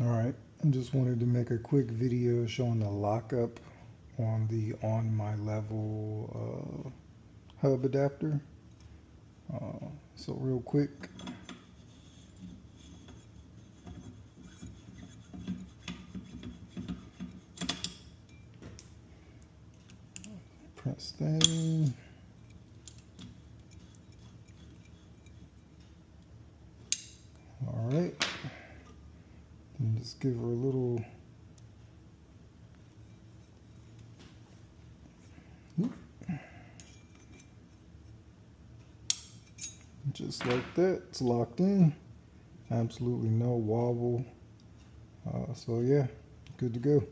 Alright, I just wanted to make a quick video showing the lockup on the OnMyLevel hub adapter. So real quick, press that in. Alright, and just give her a little just like that. It's locked in, absolutely no wobble. So yeah, good to go.